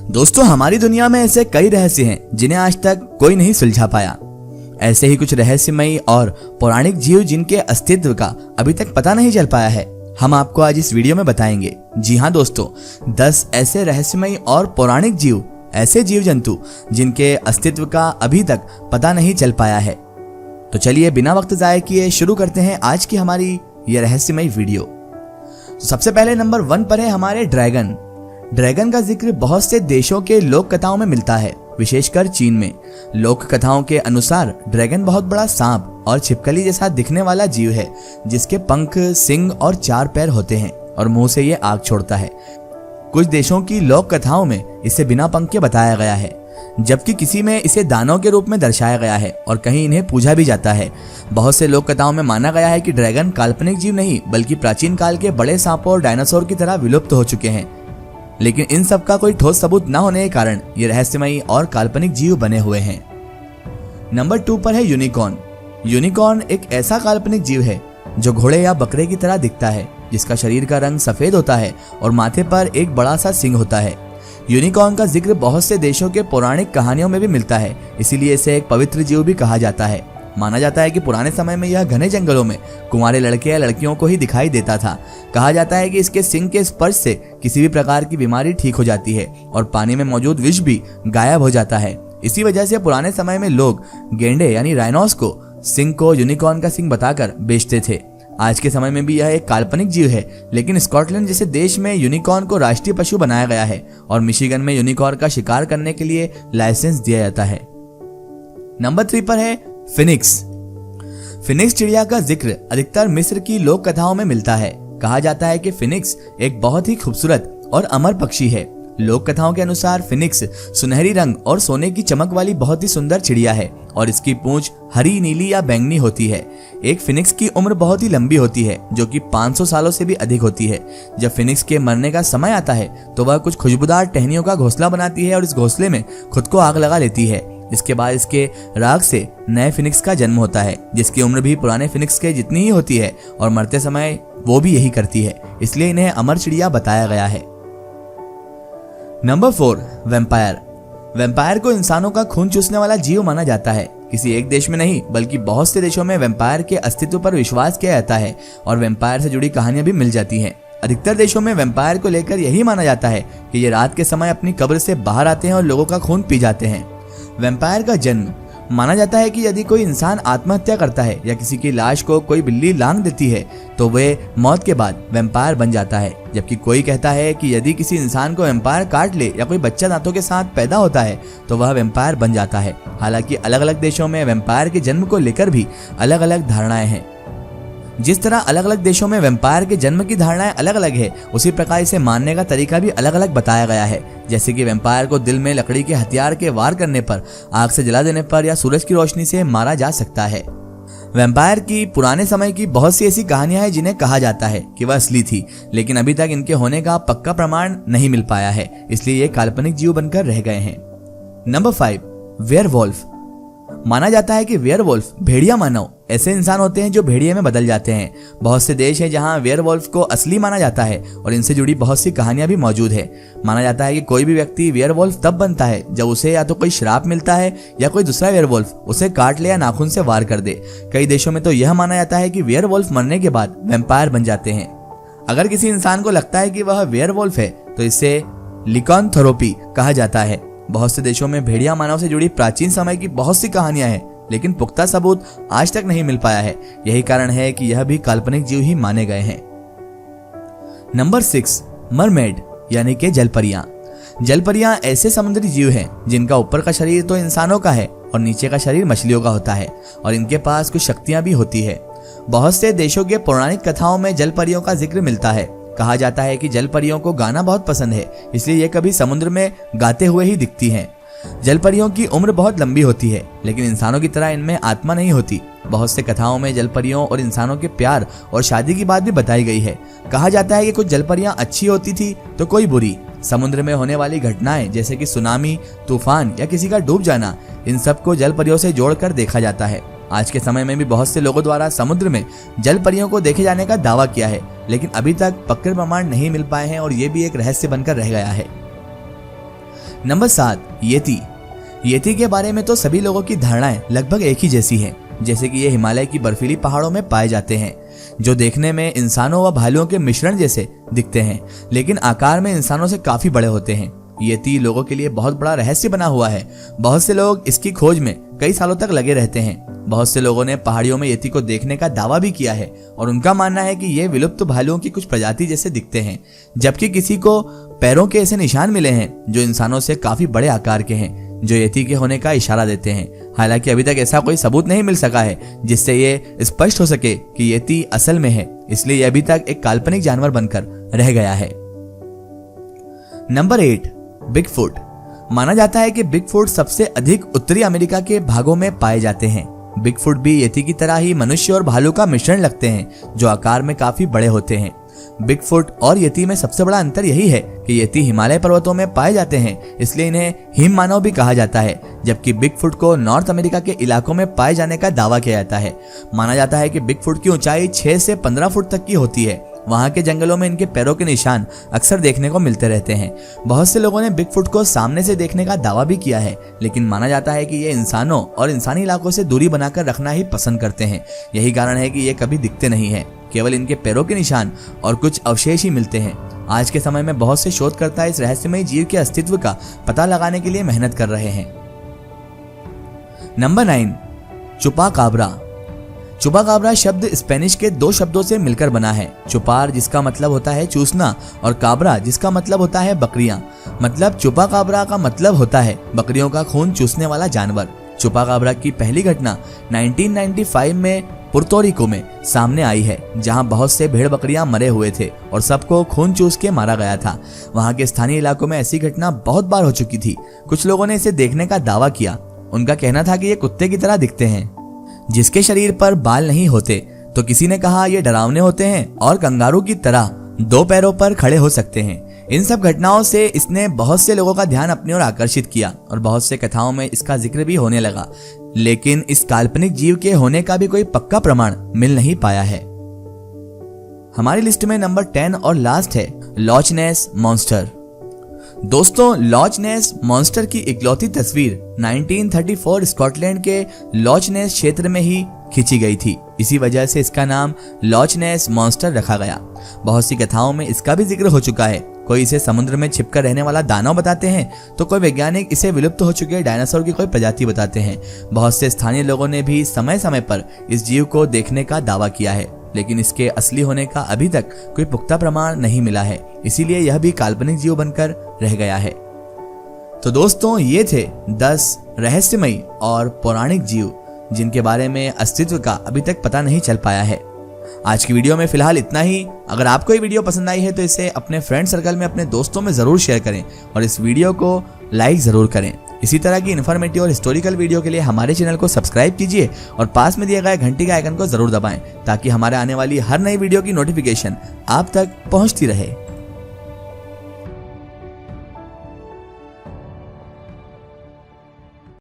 दोस्तों, हमारी दुनिया में ऐसे कई रहस्य हैं जिन्हें आज तक कोई नहीं सुलझा पाया। ऐसे ही कुछ रहस्यमयी और पौराणिक जीव जिनके अस्तित्व का अभी तक पता नहीं चल पाया है, हम आपको आज इस वीडियो में बताएंगे। जी हाँ दोस्तों, 10 ऐसे रहस्यमयी और पौराणिक जीव, ऐसे जीव जंतु जिनके अस्तित्व का अभी तक पता नहीं चल पाया है। तो चलिए बिना वक्त जाए किए शुरू करते हैं आज की हमारी ये रहस्यमयी वीडियो। तो सबसे पहले नंबर 1 पर है हमारे ड्रैगन। ड्रैगन का जिक्र बहुत से देशों के लोक कथाओं में मिलता है, विशेषकर चीन में। लोक कथाओं के अनुसार ड्रैगन बहुत बड़ा सांप और छिपकली जैसा दिखने वाला जीव है, जिसके पंख, सींग और 4 पैर होते हैं और मुंह से ये आग छोड़ता है। कुछ देशों की लोक कथाओं में इसे बिना पंख के बताया गया है, जबकि किसी में इसे दानव के रूप में दर्शाया गया है और कहीं इन्हें पूजा भी जाता है। बहुत से लोक कथाओं में माना गया है कि ड्रैगन काल्पनिक जीव नहीं बल्कि प्राचीन काल के बड़े सांपों और डायनासोर की तरह विलुप्त हो चुके हैं, लेकिन इन सब का कोई ठोस सबूत न होने के कारण ये रहस्यमयी और काल्पनिक जीव बने हुए हैं। नंबर 2 पर है यूनिकॉर्न। यूनिकॉर्न एक ऐसा काल्पनिक जीव है जो घोड़े या बकरे की तरह दिखता है, जिसका शरीर का रंग सफेद होता है और माथे पर एक बड़ा सा सींग होता है। यूनिकॉर्न का जिक्र बहुत से देशों के पौराणिक कहानियों में भी मिलता है, इसीलिए इसे एक पवित्र जीव भी कहा जाता है। माना जाता है कि पुराने समय में यह घने जंगलों में कुंवारे लड़के या लड़कियों को ही दिखाई देता था। कहा जाता है कि इसके सींग के स्पर्श से किसी भी प्रकार की बीमारी ठीक हो जाती है और पानी में मौजूद विष भी गायब हो जाता है। इसी वजह से पुराने समय में लोग गेंडे यानी राइनोस को सींग को यूनिकॉर्न का सींग बताकर बेचते थे। आज के समय में भी यह एक काल्पनिक जीव है, लेकिन स्कॉटलैंड जैसे देश में यूनिकॉर्न को राष्ट्रीय पशु बनाया गया है और मिशिगन में यूनिकॉर्न का शिकार करने के लिए लाइसेंस दिया जाता है। नंबर 3 पर है फिनिक्स। फिनिक्स चिड़िया का जिक्र अधिकतर मिस्र की लोक कथाओं में मिलता है। कहा जाता है कि फिनिक्स एक बहुत ही खूबसूरत और अमर पक्षी है। लोक कथाओं के अनुसार फिनिक्स सुनहरी रंग और सोने की चमक वाली बहुत ही सुंदर चिड़िया है और इसकी पूंछ हरी, नीली या बैंगनी होती है। एक फिनिक्स की उम्र बहुत ही लंबी होती है, जो कि 500 सालों से भी अधिक होती है। जब फिनिक्स के मरने का समय आता है तो वह कुछ खुशबूदार टहनियों का घोंसला बनाती है और इस घोंसले में खुद को आग लगा लेती है। इसके बाद इसके राख से नए फिनिक्स का जन्म होता है, जिसकी उम्र भी पुराने फिनिक्स के जितनी ही होती है और मरते समय वो भी यही करती है, इसलिए इन्हें अमर चिड़िया बताया गया है। Number 4, vampire. वैम्पायर को इंसानों का खून चूसने वाला जीव माना जाता है। किसी एक देश में नहीं बल्कि बहुत से देशों में वैम्पायर के अस्तित्व पर विश्वास किया जाता है और वैम्पायर से जुड़ी कहानियां भी मिल जाती हैं। अधिकतर देशों में वैम्पायर को लेकर यही माना जाता है कि ये रात के समय अपनी कब्र से बाहर आते हैं और लोगों का खून पी जाते हैं। वैम्पायर का जन्म माना जाता है कि यदि कोई इंसान आत्महत्या करता है या किसी की लाश को कोई बिल्ली लांघ देती है तो वे मौत के बाद वैम्पायर बन जाता है, जबकि कोई कहता है कि यदि किसी इंसान को वैम्पायर काट ले या कोई बच्चा दांतों के साथ पैदा होता है तो वह वैम्पायर बन जाता है। हालांकि अलग अलग देशों में वैम्पायर के जन्म को लेकर भी अलग अलग धारणाएं हैं। जिस तरह अलग अलग देशों में वैम्पायर के जन्म की धारणाएं अलग अलग है, उसी प्रकार इसे मानने का तरीका भी अलग अलग बताया गया है। जैसे कि वैम्पायर को दिल में लकड़ी के हथियार के वार करने पर, आग से जला देने पर या सूरज की रोशनी से मारा जा सकता है। वैम्पायर की पुराने समय की बहुत सी ऐसी कहानियां हैं जिन्हें कहा जाता है कि वह असली थी, लेकिन अभी तक इनके होने का पक्का प्रमाण नहीं मिल पाया है, इसलिए ये काल्पनिक जीव बनकर रह गए हैं। Number 5, werewolf. माना जाता है कि वेयरवुल्फ भेड़िया मानव ऐसे इंसान होते हैं जो भेड़िए में बदल जाते हैं। बहुत से देश हैं जहां वेयरवुल्फ को असली माना जाता है और इनसे जुड़ी बहुत सी कहानियां भी मौजूद है। माना जाता है कि कोई भी व्यक्ति वेयरवुल्फ तब बनता है जब उसे या तो कोई श्राप मिलता है या कोई दूसरा वेयरवुल्फ उसे काट ले या नाखून से वार कर दे। कई देशों में तो यह माना जाता है कि वेयरवुल्फ मरने के बाद वैम्पायर बन जाते हैं। अगर किसी इंसान को लगता है कि वह वेयरवुल्फ है तो इसे लिकांथरोपी कहा जाता है। बहुत से देशों में भेड़िया मानव से जुड़ी प्राचीन समय की बहुत सी कहानियां हैं, लेकिन पुख्ता सबूत आज तक नहीं मिल पाया है। यही कारण है कि यह भी काल्पनिक जीव ही माने गए हैं। नंबर 6, मरमेड यानी कि जलपरियां। जलपरियां ऐसे समुद्री जीव हैं जिनका ऊपर का शरीर तो इंसानों का है और नीचे का शरीर मछलियों का होता है और इनके पास कुछ शक्तियां भी होती है। बहुत से देशों के पौराणिक कथाओं में जलपरियों का जिक्र मिलता है। कहा जाता है कि जलपरियों को गाना बहुत पसंद है, इसलिए ये कभी समुद्र में गाते हुए ही दिखती हैं। जलपरियों की उम्र बहुत लंबी होती है, लेकिन इंसानों की तरह इनमें आत्मा नहीं होती। बहुत से कथाओं में जलपरियों और इंसानों के प्यार और शादी की बात भी बताई गई है। कहा जाता है कि कुछ जलपरियां अच्छी होती थी तो कोई बुरी। समुद्र में होने वाली घटनाएं जैसे कि सुनामी, तूफान या किसी का डूब जाना, इन सबको जलपरियों से जोड़कर देखा जाता है। आज के समय में भी बहुत से लोगों द्वारा समुद्र में जल परियों को देखे जाने का दावा किया है, लेकिन अभी तक पक्के प्रमाण नहीं मिल पाए हैं और ये भी एक रहस्य बनकर रह गया है। नंबर 7, येती। येती के बारे में तो सभी लोगों की धारणाएं लगभग एक ही जैसी हैं, जैसे कि ये हिमालय की बर्फीली पहाड़ों में पाए जाते हैं, जो देखने में इंसानों व भालुओं के मिश्रण जैसे दिखते हैं, लेकिन आकार में इंसानों से काफी बड़े होते हैं। येती लोगों के लिए बहुत बड़ा रहस्य बना हुआ है। बहुत से लोग इसकी खोज में कई सालों तक लगे रहते हैं। बहुत से लोगों ने पहाड़ियों में येती को देखने का दावा भी किया है और उनका मानना है कि ये विलुप्त भालुओं की कुछ प्रजाति जैसे दिखते हैं, जबकि किसी को पैरों के ऐसे निशान मिले हैं जो इंसानों से काफी बड़े आकार के हैं, जो येती के होने का इशारा देते हैं। हालांकि अभी तक ऐसा कोई सबूत नहीं मिल सका है जिससे ये स्पष्ट हो सके कि येती असल में है, इसलिए यह अभी तक एक काल्पनिक जानवर बनकर रह गया है। Number 8, Bigfoot. माना जाता है कि बिगफुट सबसे अधिक उत्तरी अमेरिका के भागों में पाए जाते हैं। बिगफुट भी येती की तरह ही मनुष्य और भालू का मिश्रण लगते हैं, जो आकार में काफी बड़े होते हैं। बिगफुट और येती में सबसे बड़ा अंतर यही है कि येती हिमालय पर्वतों में पाए जाते हैं, इसलिए इन्हें हिम मानव भी कहा जाता है, जबकि बिगफुट को नॉर्थ अमेरिका के इलाकों में पाए जाने का दावा किया जाता है। माना जाता है कि बिगफुट की ऊंचाई 6 से 15 फुट तक की होती है। वहां के जंगलों में इनके पैरों के निशान अक्सर देखने को मिलते रहते हैं। बहुत से लोगों ने बिगफुट को सामने से देखने का दावा भी किया है, लेकिन माना जाता है कि ये इंसानों और इंसानी इलाकों से दूरी बनाकर रखना ही पसंद करते हैं। यही कारण है कि ये कभी दिखते नहीं है, केवल इनके पैरों के निशान और कुछ अवशेष ही मिलते हैं। आज के समय में बहुत से शोधकर्ता इस रहस्यमय जीव के अस्तित्व का पता लगाने के लिए मेहनत कर रहे हैं। नंबर 9, चुपाकाब्रा। चुपाकाब्रा शब्द स्पेनिश के 2 शब्दों से मिलकर बना है। चुपार जिसका मतलब होता है चूसना और काब्रा जिसका मतलब होता है बकरियां। मतलब चुपाकाब्रा का मतलब होता है बकरियों का खून चूसने वाला जानवर। चुपाकाब्रा की पहली घटना 1995 में पुर्तोरिको में सामने आई है, जहां बहुत से भेड़ बकरियां मरे हुए थे और सबको खून चूस के मारा गया था। वहां के स्थानीय इलाकों में ऐसी घटना बहुत बार हो चुकी थी। कुछ लोगों ने इसे देखने का दावा किया। उनका कहना था कि ये कुत्ते की तरह दिखते हैं जिसके शरीर पर बाल नहीं होते, तो किसी ने कहा ये डरावने होते हैं और कंगारू की तरह 2 पैरों पर खड़े हो सकते हैं। इन सब घटनाओं से इसने बहुत से लोगों का ध्यान अपनी ओर आकर्षित किया और बहुत से कथाओं में इसका जिक्र भी होने लगा, लेकिन इस काल्पनिक जीव के होने का भी कोई पक्का प्रमाण मिल नहीं पाया है। हमारी लिस्ट में नंबर 10 और लास्ट है लॉच नेस मॉन्स्टर। दोस्तों, लॉच नेस मॉन्स्टर की इकलौती तस्वीर 1934 स्कॉटलैंड के लॉच नेस क्षेत्र में ही खींची गई थी। इसी वजह से इसका नाम लॉच नेस मॉन्स्टर रखा गया। बहुत सी कथाओं में इसका भी जिक्र हो चुका है। कोई इसे समुद्र में छिपकर रहने वाला दानव बताते हैं, तो कोई वैज्ञानिक इसे विलुप्त हो चुके डायनासोर की कोई प्रजाति बताते हैं। बहुत से स्थानीय लोगों ने भी समय समय पर इस जीव को देखने का दावा किया है, लेकिन इसके असली होने का अभी तक कोई पुख्ता प्रमाण नहीं मिला है, इसीलिए यह भी काल्पनिक जीव बनकर रह गया है। तो दोस्तों, ये थे 10 रहस्यमयी और पौराणिक जीव जिनके बारे में अस्तित्व का अभी तक पता नहीं चल पाया है। आज की वीडियो में फिलहाल इतना ही। अगर आपको ये वीडियो पसंद आई है तो इसे अपने फ्रेंड सर्कल में अपने दोस्तों में जरूर शेयर करें और इस वीडियो को लाइक जरूर करें। इसी तरह की इन्फॉर्मेटिव और हिस्टोरिकल वीडियो के लिए हमारे चैनल को सब्सक्राइब कीजिए और पास में दिए गए घंटी के आइकन को जरूर दबाएं, ताकि हमारे आने वाली हर नई वीडियो की नोटिफिकेशन आप तक पहुंचती रहे।